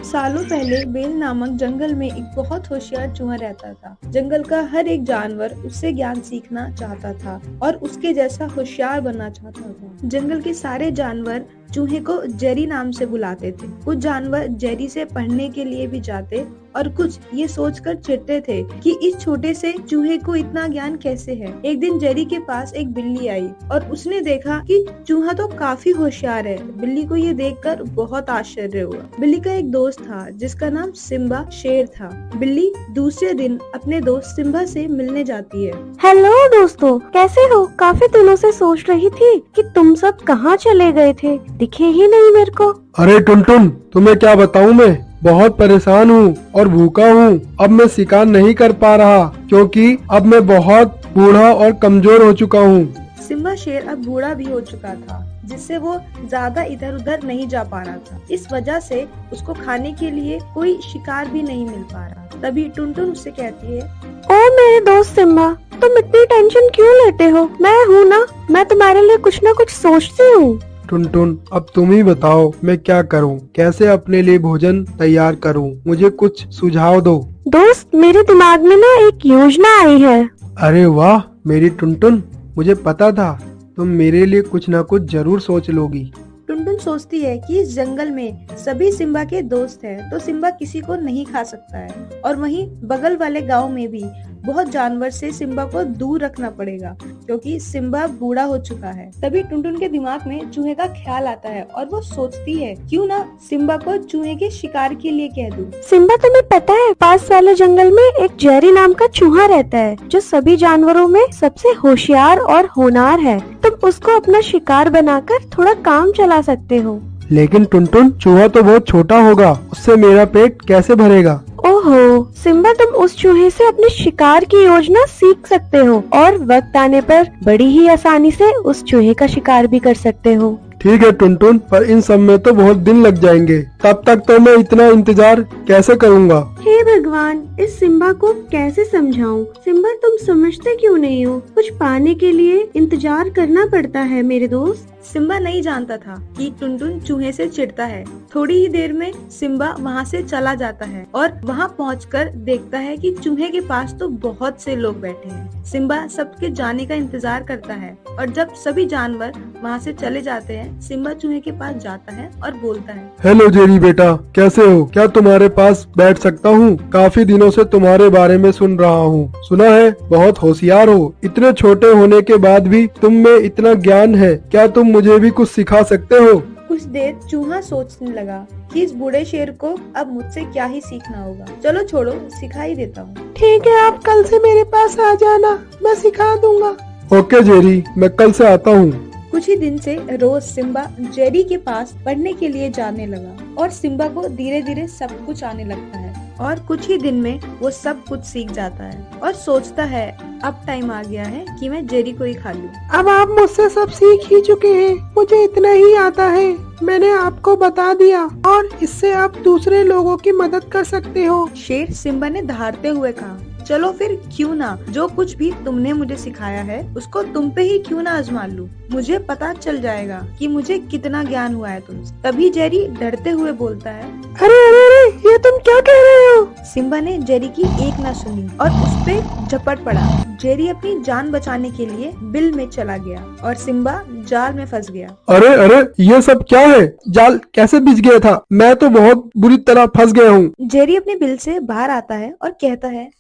सालों पहले बेल नामक जंगल में एक बहुत होशियार चूहा रहता था। जंगल का हर एक जानवर उससे ज्ञान सीखना चाहता था और उसके जैसा होशियार बनना चाहता था। जंगल के सारे जानवर चूहे को जेरी नाम से बुलाते थे। कुछ जानवर जेरी से पढ़ने के लिए भी जाते और कुछ ये सोचकर चिढ़ते थे कि इस छोटे से चूहे को इतना ज्ञान कैसे है। एक दिन जेरी के पास एक बिल्ली आई और उसने देखा कि चूहा तो काफी होशियार है। बिल्ली को ये देखकर बहुत आश्चर्य हुआ। बिल्ली का एक दोस्त था जिसका नाम सिम्बा शेर था। बिल्ली दूसरे दिन अपने दोस्त सिम्बा से मिलने जाती है। हेलो दोस्तों, कैसे हो? काफी दिनों से सोच रही थी कि तुम सब कहाँ चले गए थे, दिखे ही नहीं मेरे को। अरे टुनटुन, तुम्हें क्या बताऊं, मैं बहुत परेशान हूँ और भूखा हूँ। अब मैं शिकार नहीं कर पा रहा क्योंकि अब मैं बहुत बूढ़ा और कमजोर हो चुका हूँ। सिम्बा शेर अब बूढ़ा भी हो चुका था, जिससे वो ज्यादा इधर उधर नहीं जा पा रहा था। इस वजह से उसको खाने के लिए कोई शिकार भी नहीं मिल पा रहा। तभी टुनटुन उससे कहती है, ओ मेरे दोस्त सिम्बा, तुम इतनी टेंशन क्यों लेते हो? मैं हूँ ना, मैं तुम्हारे लिए कुछ न कुछ सोचती हूँ। टुनटुन, अब तुम ही बताओ मैं क्या करूं, कैसे अपने लिए भोजन तैयार करूं, मुझे कुछ सुझाव दो। दोस्त, मेरे दिमाग में ना एक योजना आई है। अरे वाह मेरी टुनटुन, मुझे पता था तुम मेरे लिए कुछ ना कुछ जरूर सोच लोगी। टुनटुन सोचती है कि इस जंगल में सभी सिम्बा के दोस्त हैं, तो सिम्बा किसी को नहीं खा सकता है और वहीं बगल वाले गांव में भी बहुत जानवर से सिम्बा को दूर रखना पड़ेगा क्योंकि सिम्बा बूढ़ा हो चुका है। तभी टुनटुन के दिमाग में चूहे का ख्याल आता है और वो सोचती है क्यों ना सिम्बा को चूहे के शिकार के लिए कह दूं। सिम्बा, तुम्हें पता है पास वाले जंगल में एक जेरी नाम का चूहा रहता है जो सभी जानवरों में सबसे होशियार और होनहार है। तुम उसको अपना शिकार बनाकर थोड़ा काम चला सकते हो। लेकिन टुनटुन, चूहा तो बहुत छोटा होगा, उससे मेरा पेट कैसे भरेगा? ओहो सिम्बा, तुम उस चूहे से अपने शिकार की योजना सीख सकते हो और वक्त आने पर बड़ी ही आसानी से उस चूहे का शिकार भी कर सकते हो। ठीक है टुनटुन, पर इन सब में तो बहुत दिन लग जाएंगे। तब तक तो मैं इतना इंतजार कैसे करूँगा? हे भगवान, इस सिम्बा को कैसे समझाऊं? सिम्बा, तुम समझते क्यों नहीं हो? कुछ पाने के लिए इंतजार करना पड़ता है मेरे दोस्त। सिम्बा नहीं जानता था कि टुनटुन चूहे से चिढ़ता है। थोड़ी ही देर में सिम्बा वहाँ से चला जाता है और वहाँ पहुंचकर देखता है कि चूहे के पास तो बहुत से लोग बैठे हैं। सिम्बा सबके जाने का इंतजार करता है और जब सभी जानवर वहाँ से चले जाते हैं, सिम्बा चूहे के पास जाता है और बोलता है, हेलो जेरी बेटा, कैसे हो? क्या तुम्हारे पास बैठ सकता हूँ? काफी दिनों से तुम्हारे बारे में सुन रहा हूँ। सुना है बहुत होशियार हो। इतने छोटे होने के बाद भी तुम में इतना ज्ञान है। क्या तुम मुझे भी कुछ सिखा सकते हो? कुछ देर चूहा सोचने लगा कि इस बूढ़े शेर को अब मुझसे क्या ही सीखना होगा। चलो छोड़ो, सिखा ही देता हूँ। ठीक है, आप कल से मेरे पास आ जाना, मैं सिखा दूंगा। ओके जेरी, मैं कल से आता हूँ। कुछ ही दिन से रोज सिम्बा जेरी के पास पढ़ने के लिए जाने लगा और सिम्बा को धीरे धीरे सब कुछ आने लगता है और कुछ ही दिन में वो सब कुछ सीख जाता है और सोचता है अब टाइम आ गया है कि मैं जेरी को ही खा लूं। अब आप मुझसे सब सीख ही चुके हैं, मुझे इतना ही आता है। मैंने आपको बता दिया और इससे आप दूसरे लोगों की मदद कर सकते हो। शेर सिम्बा ने दहाड़ते हुए कहा, चलो फिर क्यों ना जो कुछ भी तुमने मुझे सिखाया है उसको तुम पे ही क्यों ना आजमा लूं। मुझे पता चल जाएगा कि मुझे कितना ज्ञान हुआ है तुमसे। तभी जेरी डरते हुए बोलता है, अरे अरे अरे, ये तुम क्या कह रहे हो? सिम्बा ने जेरी की एक ना सुनी और उस पे झपट पड़ा। जेरी अपनी जान बचाने के लिए बिल में चला गया और सिम्बा जाल में फंस गया। अरे अरे, ये सब क्या है? जाल कैसे बिछ गया था? मैं तो बहुत बुरी तरह फंस गया हूँ। जेरी अपने बिल से बाहर आता है और कहता है,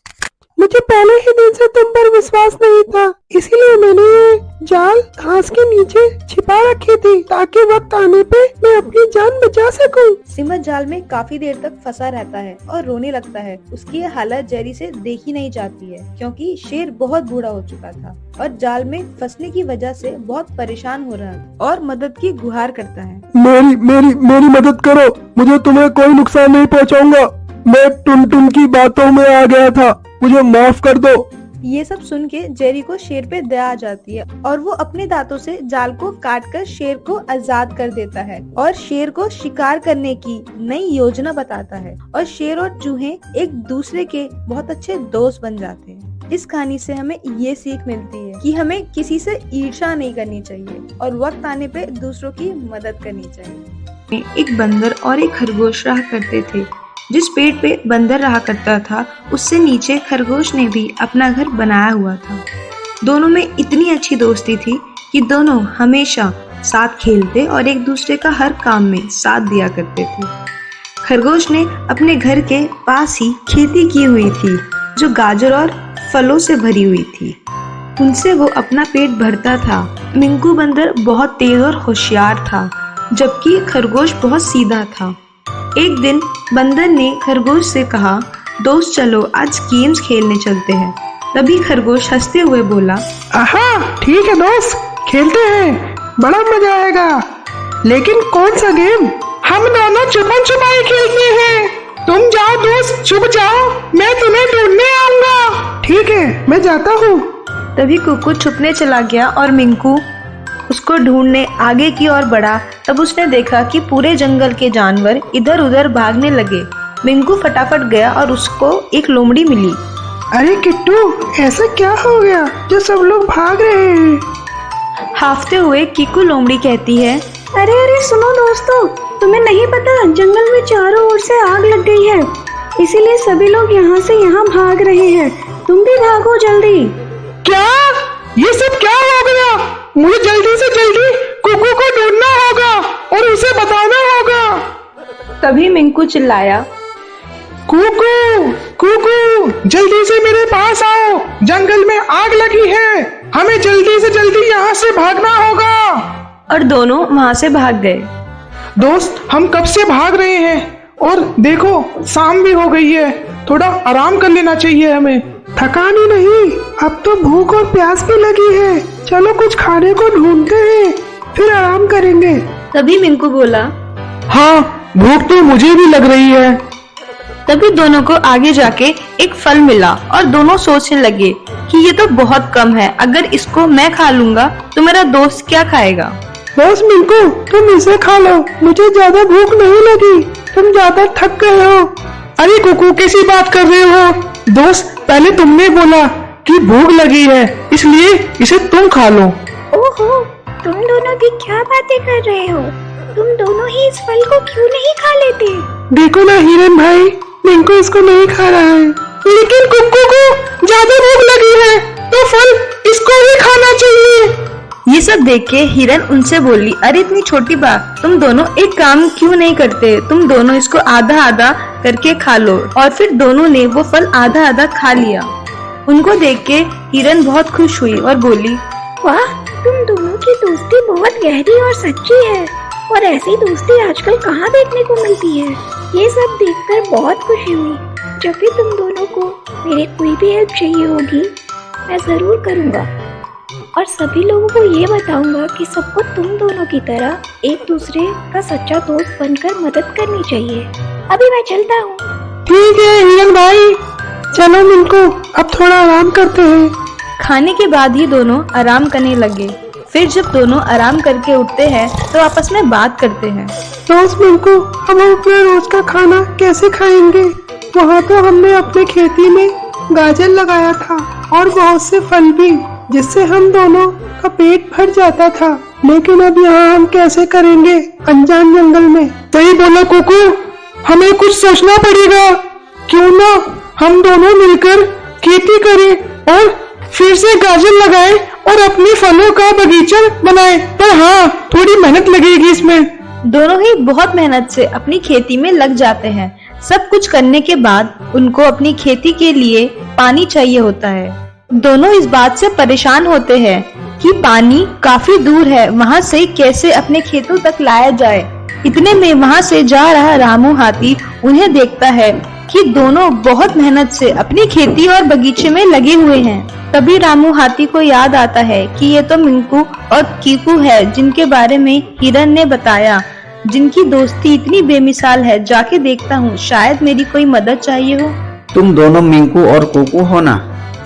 मुझे पहले ही दिन से तुम पर विश्वास नहीं था, इसीलिए मैंने ये जाल घास के नीचे छिपा रखी थी ताकि वक्त आने पे मैं अपनी जान बचा सकूं। सिम्बा जाल में काफी देर तक फंसा रहता है और रोने लगता है। उसकी ये हालत जेरी से देखी नहीं जाती है क्योंकि शेर बहुत बूढ़ा हो चुका था और जाल में फंसने की वजह से बहुत परेशान हो रहा है और मदद की गुहार करता है। मेरी मेरी मेरी मदद करो, मुझे तुम्हें कोई नुकसान नहीं पहुँचाऊंगा। मैं टुनटुन की बातों में आ गया था, मुझे माफ कर दो। ये सब सुन के जेरी को शेर पे दया आ जाती है और वो अपने दांतों से जाल को काट कर शेर को आजाद कर देता है और शेर को शिकार करने की नई योजना बताता है और शेर और चूहे एक दूसरे के बहुत अच्छे दोस्त बन जाते हैं। इस कहानी से हमें ये सीख मिलती है कि हमें किसी से ईर्ष्या नहीं करनी चाहिए और वक्त आने पे दूसरों की मदद करनी चाहिए। एक बंदर और एक खरगोश रहा करते थे। जिस पेड़ पे बंदर रहा करता था उससे नीचे खरगोश ने भी अपना घर बनाया हुआ था। दोनों में इतनी अच्छी दोस्ती थी कि दोनों हमेशा साथ खेलते और एक दूसरे का हर काम में साथ दिया करते थे। खरगोश ने अपने घर के पास ही खेती की हुई थी जो गाजर और फलों से भरी हुई थी। उनसे वो अपना पेट भरता था। मिंकू बंदर बहुत तेज और होशियार था जबकि खरगोश बहुत सीधा था। एक दिन बंदर ने खरगोश से कहा, दोस्त चलो आज गेम्स खेलने चलते हैं। तभी खरगोश हंसते हुए बोला, आहा ठीक है दोस्त, खेलते हैं, बड़ा मजा आएगा। लेकिन कौन सा गेम? हम दोनों छुपन छुपाई खेलते हैं। तुम जाओ दोस्त, छुप जाओ, मैं तुम्हें ढूंढने आऊंगा। ठीक है, मैं जाता हूँ। तभी कुकू छुपने चला गया और मिंकू उसको ढूंढने आगे की ओर बढ़ा। तब उसने देखा कि पूरे जंगल के जानवर इधर उधर भागने लगे। मिंकू फटाफट गया और उसको एक लोमड़ी मिली। अरे किट्टू, ऐसा क्या हो गया जो सब लोग भाग रहे हैं? हाफते हुए कीकू लोमड़ी कहती है, अरे अरे सुनो दोस्तों, तुम्हें नहीं पता जंगल में चारों ओर से आग लग गई है, इसीलिए सभी लोग यहाँ से यहाँ भाग रहे हैं। तुम भी भागो जल्दी। क्या? ये सब क्या हो गया? मुझे जल्दी से जल्दी कुकू को ढूंढना होगा और उसे बताना होगा। तभी मिंकू चिल्लाया, कुकू कुकू, जल्दी से मेरे पास आओ, जंगल में आग लगी है, हमें जल्दी से जल्दी यहाँ से भागना होगा। और दोनों वहाँ से भाग गए। दोस्त, हम कब से भाग रहे हैं और देखो शाम भी हो गई है, थोड़ा आराम कर लेना चाहिए हमें। थकान ही नहीं, अब तो भूख और प्यास भी लगी है। चलो कुछ खाने को ढूंढते हैं, फिर आराम करेंगे। तभी मिंकू बोला, हाँ, भूख तो मुझे भी लग रही है। तभी दोनों को आगे जाके एक फल मिला और दोनों सोचने लगे कि ये तो बहुत कम है, अगर इसको मैं खा लूंगा तो मेरा दोस्त क्या खाएगा। बस मिंकू, तुम इसे खा लो, मुझे ज्यादा भूख नहीं लगी, तुम ज्यादा थक गए हो। अरे कुकू, कैसी बात कर रहे हो? दोस्त, पहले तुमने बोला कि भूख लगी है, इसलिए इसे तुम खा लो। ओहो, तुम दोनों भी क्या बातें कर रहे हो? तुम दोनों ही इस फल को क्यों नहीं खा लेते? देखो ना हिरन भाई, मिंकू इसको नहीं खा रहा है, लेकिन कुकू को ज्यादा भूख लगी है तो फल इसको ही खाना चाहिए। ये सब देख के हिरन उनसे बोली, अरे इतनी छोटी बात, तुम दोनों एक काम क्यों नहीं करते, तुम दोनों इसको आधा आधा करके खा लो। और फिर दोनों ने वो फल आधा आधा खा लिया। उनको देख के हिरन बहुत खुश हुई और बोली, वाह, तुम दोनों की दोस्ती बहुत गहरी और सच्ची है, और ऐसी दोस्ती आजकल कहाँ देखने को मिलती है। ये सब देखकर बहुत खुशी हुई। जब भी तुम दोनों को मेरे कोई भी हेल्प चाहिए होगी, मैं जरूर करूँगा और सभी लोगों को ये बताऊंगा कि सबको तुम दोनों की तरह एक दूसरे का सच्चा दोस्त बनकर मदद करनी चाहिए। अभी मैं चलता हूँ। ठीक है हिरन भाई, चलो मिंकू, अब थोड़ा आराम करते हैं। खाने के बाद ही दोनों आराम करने लगे। फिर जब दोनों आराम करके उठते हैं तो आपस में बात करते हैं। दोस्त मिंकू, हम अपना रोज का खाना कैसे खाएंगे? वहाँ तो हमने अपने खेती में गाजर लगाया था और बहुत से फल भी, जिससे हम दोनों का पेट भर जाता था, लेकिन अब यहाँ हम कैसे करेंगे अनजान जंगल में? सही बोला कुकू, हमें कुछ सोचना पड़ेगा। क्यों ना हम दोनों मिलकर खेती करें और फिर से गाजर लगाएं और अपने फलों का बगीचा बनाएं। पर हाँ, थोड़ी मेहनत लगेगी इसमें। दोनों ही बहुत मेहनत से अपनी खेती में लग जाते हैं। सब कुछ करने के बाद उनको अपनी खेती के लिए पानी चाहिए होता है। दोनों इस बात से परेशान होते हैं कि पानी काफी दूर है, वहाँ से कैसे अपने खेतों तक लाया जाए। इतने में वहाँ से जा रहा रामू हाथी उन्हें देखता है कि दोनों बहुत मेहनत से अपनी खेती और बगीचे में लगे हुए हैं। तभी रामू हाथी को याद आता है कि ये तो मिंकू और कीकू है, जिनके बारे में हिरन ने बताया, जिनकी दोस्ती इतनी बेमिसाल है। जाके देखता हूँ, शायद मेरी कोई मदद चाहिए हो। तुम दोनों मिंकू और कुकू हो ना?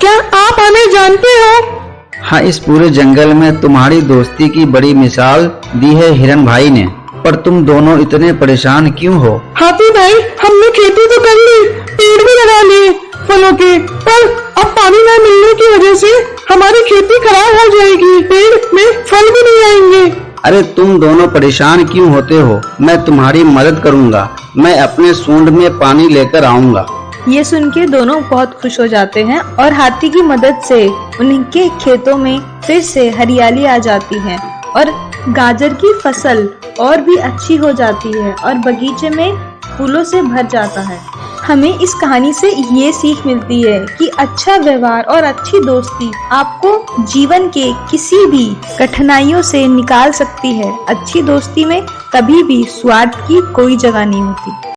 क्या आप हमें जानते हो? हाँ, इस पूरे जंगल में तुम्हारी दोस्ती की बड़ी मिसाल दी है हिरन भाई ने, पर तुम दोनों इतने परेशान क्यों हो? हाथी भाई, हमने खेती तो कर ली, पेड़ भी लगा लिए फलों के, पर अब पानी न मिलने की वजह से हमारी खेती खराब हो जाएगी, पेड़ में फल भी नहीं आएंगे। अरे तुम दोनों परेशान क्यों होते हो, मैं तुम्हारी मदद करूंगा। मैं अपने सूंड में पानी लेकर आऊंगा। ये सुन के दोनों बहुत खुश हो जाते हैं और हाथी की मदद से उनके खेतों में फिर से हरियाली आ जाती है और गाजर की फसल और भी अच्छी हो जाती है और बगीचे में फूलों से भर जाता है। हमें इस कहानी से ये सीख मिलती है कि अच्छा व्यवहार और अच्छी दोस्ती आपको जीवन के किसी भी कठिनाइयों से निकाल सकती है। अच्छी दोस्ती में कभी भी स्वार्थ की कोई जगह नहीं होती।